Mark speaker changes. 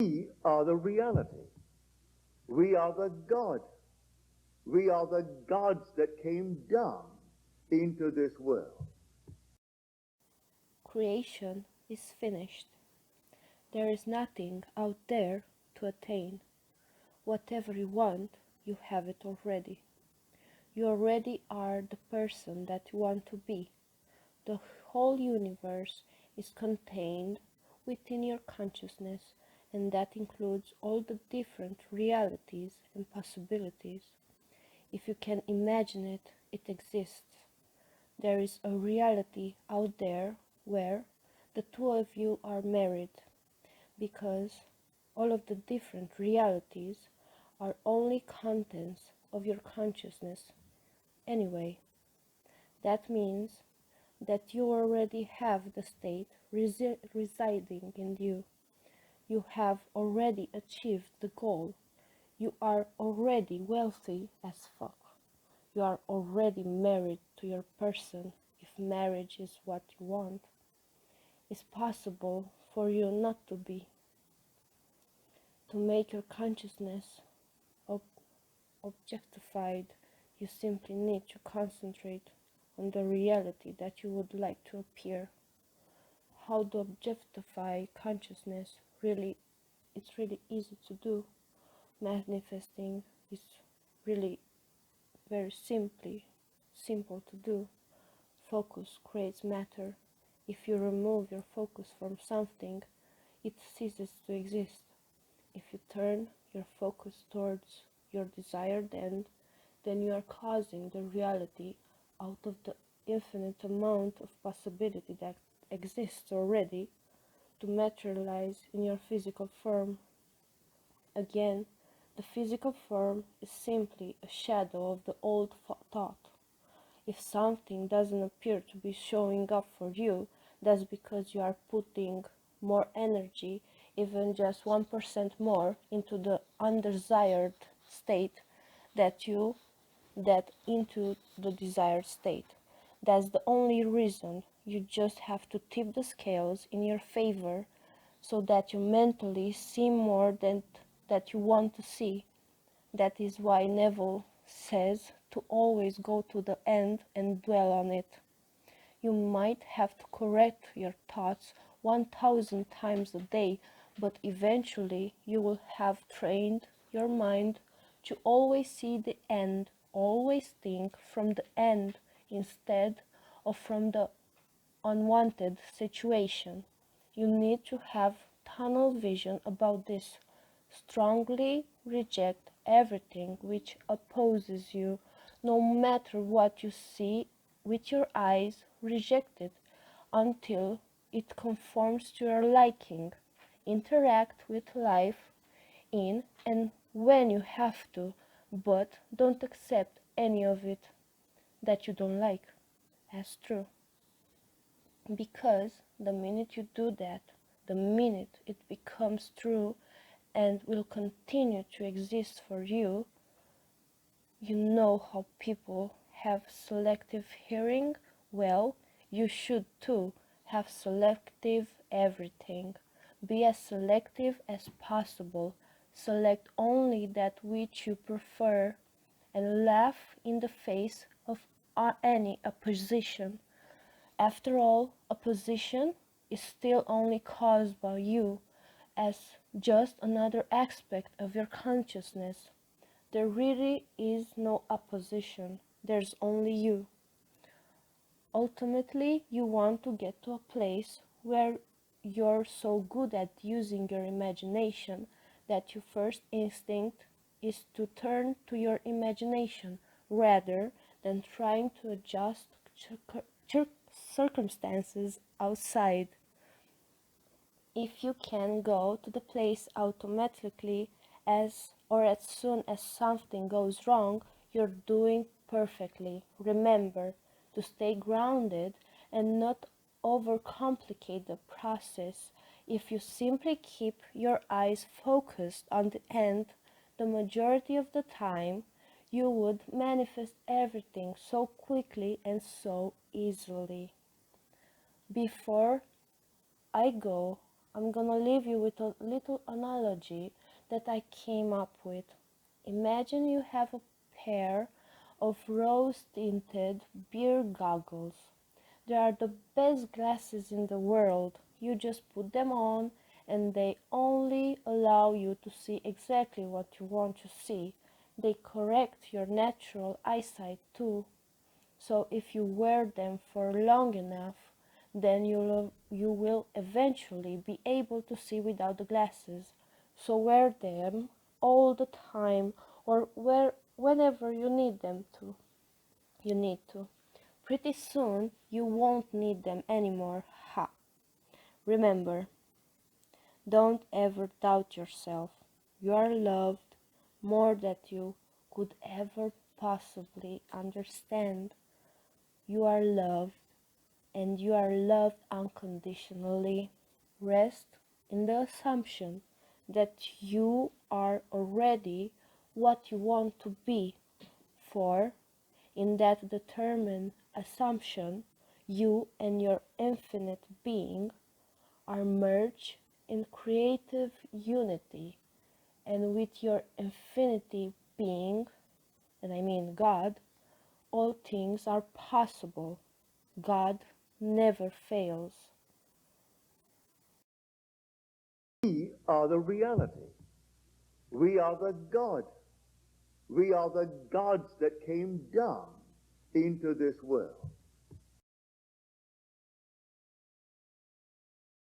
Speaker 1: We are the reality. We are the God. We are the gods that came down into this world.
Speaker 2: Creation is finished. There is nothing out there to attain. Whatever you want, you have it already. You already are the person that you want to be. The whole universe is contained within your consciousness, and that includes all the different realities and possibilities. If you can imagine it, it exists. There is a reality out there where the two of you are married, because all of the different realities are only contents of your consciousness anyway. That means that you already have the state residing in you. You have already achieved the goal. You are already wealthy as fuck. You are already married to your person, if marriage is what you want. It's possible for you not to be. To make your consciousness objectified, you simply need to concentrate on the reality that you would like to appear. How to objectify consciousness, it's really easy to do. Manifesting is really very simple to do. Focus creates matter. If you remove your focus from something, it ceases to exist. If you turn your focus towards your desired end, then you are causing the reality out of the infinite amount of possibility that exists already to materialize in your physical form. Again, the physical form is simply a shadow of the old thought. If something doesn't appear to be showing up for you, that's because you are putting more energy, even just 1% more, into the undesired state that into the desired state. That's the only reason. You just have to tip the scales in your favor so that you mentally see more than that you want to see. That is why Neville says to always go to the end and dwell on it. You might have to correct your thoughts 1,000 times a day, but eventually you will have trained your mind to always see the end, always think from the end instead of from the unwanted situation. You need to have tunnel vision about this. Strongly reject everything which opposes you, no matter what you see with your eyes. Reject it until it conforms to your liking. Interact with life in and when you have to, but don't accept any of it that you don't like as true. Because the minute you do that, the minute it becomes true and will continue to exist for you, you know how people have selective hearing? Well, you should too have selective everything. Be as selective as possible. Select only that which you prefer and laugh in the face of any opposition. After all, opposition is still only caused by you as just another aspect of your consciousness. There really is no opposition, there's only you. Ultimately, you want to get to a place where you're so good at using your imagination that your first instinct is to turn to your imagination rather than trying to adjust circumstances outside. If you can go to the place automatically as soon as something goes wrong, you're doing perfectly. Remember to stay grounded and not overcomplicate the process. If you simply keep your eyes focused on the end, the majority of the time, you would manifest everything so quickly and so easily. Before I go, I'm gonna leave you with a little analogy. analogy that I came up with. Imagine you have a pair of rose-tinted beer goggles. They are the best glasses in the world. You just put them on and they only allow you to see exactly what you want to see. They correct your natural eyesight too. So if you wear them for long enough, then you will eventually be able to see without the glasses. So wear them all the time or whenever you need them to. You need to. Pretty soon you won't need them anymore. Ha. Remember, don't ever doubt yourself. You are loved more than you could ever possibly understand. You are loved, and you are loved unconditionally. Rest in the assumption that you are already what you want to be, for in that determined assumption, you and your infinite being are merged in creative unity, and with your infinity being, and I mean God, all things are possible. God never fails.
Speaker 1: We are the reality. We are the God. We are the gods that came down into this world.